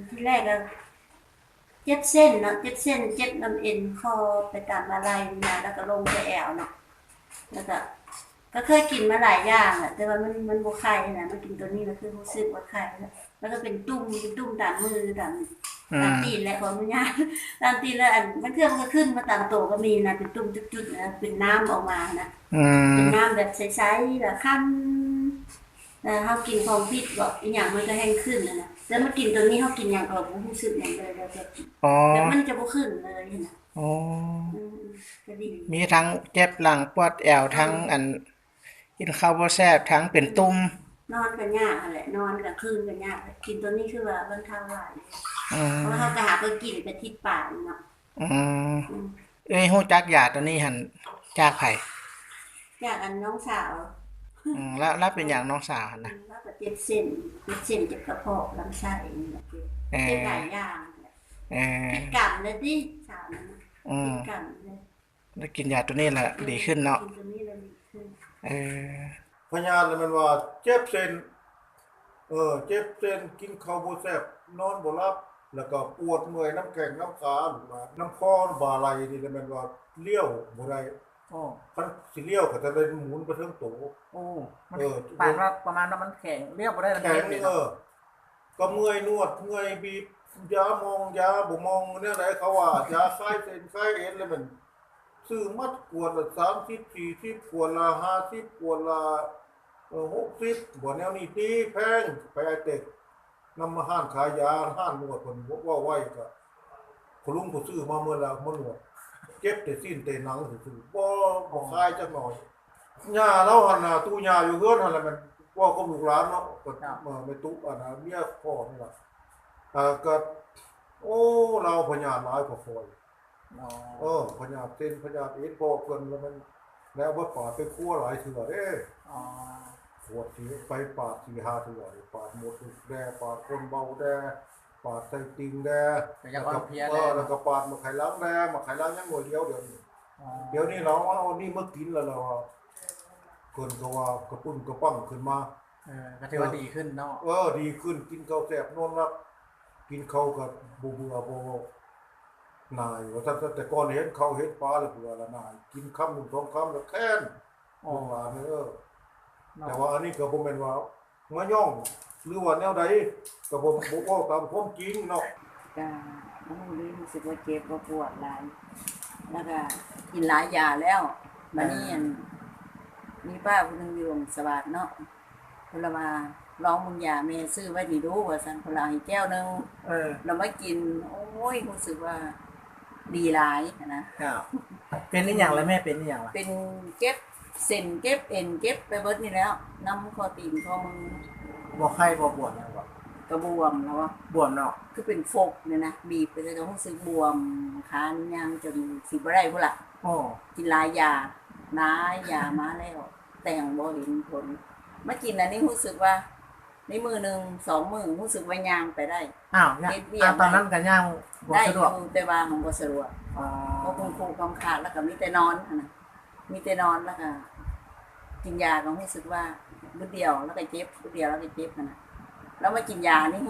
ที่แรกก็เจ็บเส้นเนาะเจ็บเส้นเจ็บน้ำเอ็นคอไปตามอะไรมาแล้วก็ลงไปแอวเนาะแล้วก็เคยกินมาหลายอย่างแหละแต่ว่ามันบ่ไข้นะมากินตัวนี้แล้วคือรู้สึกว่าไข้แล้วก็เป็นตุ่มตามมือตามตีนและของมันยาตามตีนแล้วอันมันเครื่องมันก็ขึ้นมาตามตัวก็มีนะเป็นตุ่มจุดๆนะเป็นน้ำออกมานะเป็นน้ำแบบใสๆแบบคั้นเขากินของพิษบอกอีหยังมันก็แห้งขึ้นนะแล้วมากินตัวนี้เขากินอย่างก็บ่รู้สึกอย่างเลยแล้วแต่มันจะบ่ขึ้นเลยนะอ๋อก็ดีมีทั้งเจ็บหลังปวดแอวทั้งอันกินข้าวบ่แซ่บทั้งเป็นตุ่มนอนกันยากนั่นแหละนอนกลางคืนกันยากกินตัวนี้คือว่าบรรเทาได้อืเพราะมเขาก็หาไปกินไปทิศป่าเนาะอืมอืมฮู้จักยาตัวนี้หั่นจากไผจากอันน้องสาวแล้วเป็นหยังน้องสาวหั่นน่ะแล้วก็เจ็บเส้นเจ็บกระเพาะลำไส้นี่แหละเอเจ็บหลายออย่างเอพิดอกรรมเลยดิสาวนั้นอืมพิดกรรมเลยแล้วกินยาตัวนี้แหละดีขึ้นเนาะกินตัวนี้แล้วดีขึ้นเออพญานมันว่าเจ็บเส้นเจ็บเส้นกินข้าวบ่แซ่บนอนบ่หลับแล้วก็ปวดเมื่อยน้ำแข้งน้ำขามาน้ำคอบ่าไหล่นี่มันว่าเลี้ยวบ่ได้โอ้คันสิเลี้ยวก็จะได้หมุนไปเทิงโตโอ้มันเออปานว่าประมาณว่ามันแข็งเรียบบ่ได้มันแข็งเจ็บนี่เนาะก็เมื่อยนวดเมื่อยบีบยามองยาบ่มองแนวไหนเขาว่ายาคลายเส้นคลายเอ็นแล้วมันซื้อมัดขวดละ30 40ขวดละ50ขวดละ60บ่แนวนี้ตีแพงไปไอ้เต็กนำมาห้านขายยาห้านนวดเพิ่นว่าไว้ก็คุณลุงผู้ซื้อมาเมื่อละมานวดเจ็บแต่สิ้นแต่หนังซื่อๆบ่คลายจักหน่อยย่าเราหั่นน่ะตู้ย่าอยู่เฮือนหั่นแหละมันเว้ากับลูกหลานเนาะก็แม่ตุ๊อันน่ะเมียพ่อนี่ล่ะก็โอ้เราพญาหลายกว่าคอยอ๋อพญาเส้นพญาเอ็นบ่เพิ่นแล้วมันแล้วบ่ปาดไปครัวหลายเทื่อเด้อ๋อปวดสิไปปาด4-5เทื่อปาดหมดลูกแดปาดคนเบาแดปาดไส้ติ่งแดก็ยังว่าเพลียแลแล้วเนาะก็ปาดมะไข่ล้างแดมะไข่ล้างยังหน่วยเดียวเดี๋ยวนี้อ๋อเดี๋ยวนี้เราเอานี่มากินแล้วเราเพิ่นก็ว่ากระปุ้นกระปั้งขึ้นมาก็ถือว่าดีขึ้นเนาะดีขึ้นกินข้าวแซ่บนอนหลับกินข้าวก็บ่เบื่อบ่หน่ายว่าแต่ก่อนเห็นข้าวเห็นปลาแล้วเบื่อละหน่ายกินคำหนึ่งสองคำแล้วแค้นอ๋อลูกหลานแต่เนาะว่าอันนี้ก็บ่แม่นว่ามาย่องหรือว่าแนวใดก็บ่เว้าตามความจริงเนาะก็รู้สึกว่าเจ็บว่าปวดหลายแล้วก็กินหลายยาแล้วบัดนี้มีป้าผู้นึงอยู่สวัสดิ์เนาะเพิ่นละว่าลองมึงยาแม่ซื้อไว้ดีดูว่าซั่นเพิ่นละให้แก้วนึงเรามากินโอ้ยรู้สึกว่าดีหลายครับเป็นอีหยังล่ะแม่เป็นอีหยังล่ะเป็นเก็บเส้นเก็บเอ็นเก็บไปเบิดนี่แล้วนำคอตีนคอมือบ่ไข้บ่ปวดหยังบ่ก็บวมแล้วว่าบวมเนาะคือเป็นฟกเนี่ยนะบีบไปเลยก็รู้สึกบวมขาย่างจนสิบ่ได้พุ่นล่ะอ้อกินหลายยามาแล้วแต่งบ่เห็นผลมากินอันนี้รู้สึกว่าในมือหนึ่ง2 มื้อรู้สึกว่าย่างไปได้อ้าวตอนนั้นก็ย่างบ่ได้สะดวกอยู่แต่ว่ามันบ่สะดวกอ๋อเพราะคุณครูกำขาดแล้วก็มีแต่นอนหั่นน่ะมีแต่นอนแล้วก็กินยาก็รู้สึกว่ามื้อเดียวแล้วก็เจ็บมื้อเดียวแล้วก็เจ็บหั่นน่ะแล้วมากินยานี่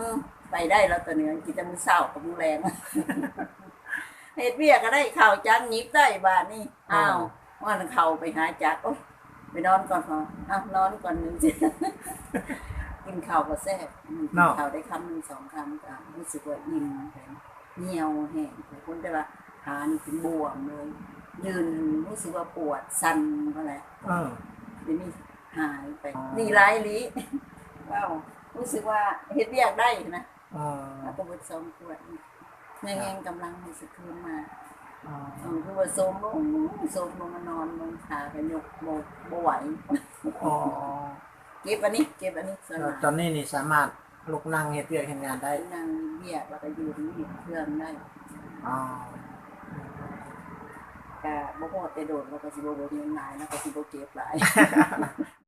ไปได้แล้วตอนนี้กินแต่มื้อเช้ากับมื้อแลงเฮ็ดเวียกก็ได้ข้าวจังหยิบได้บาดนี้อ้าวว่าเข้าไปหาจักโอ๊ยไปนอนก่อนพอนอนก่อนนึงสิกินข้าวก็แซ่บกินข้าวได้คำนึง2 คำก็รู้สึกว่าอิ่มเหนียวแห้งคนแต่ว่าขานี่เป็นบวมเลยยืนรู้สึกว่าปวดสั่นก็แหละเดี๋ยวนี้หายไปนี่หลายลิว้าวรู้สึกว่าเฮ็ดเวียกได้นะแล้วก็เบิด2 ขวดแรงกำลังรู้สึกขึ้นมาคือว่าโซมลงมานอนลงขาก็ยกบ่ไหวอ๋อเก็บอันนี้ตอนนี้นี่สามารถลุกนั่งเฮ็ดเวียกเฮ็ดงานได้นั่งเวียกแล้วก็อยู่ที่เครื่องได้อ๋อก็บ่พอแต่โดดแล้วก็สิบ่เบิ่งหลายแล้วก็สิบ่เก็บหลาย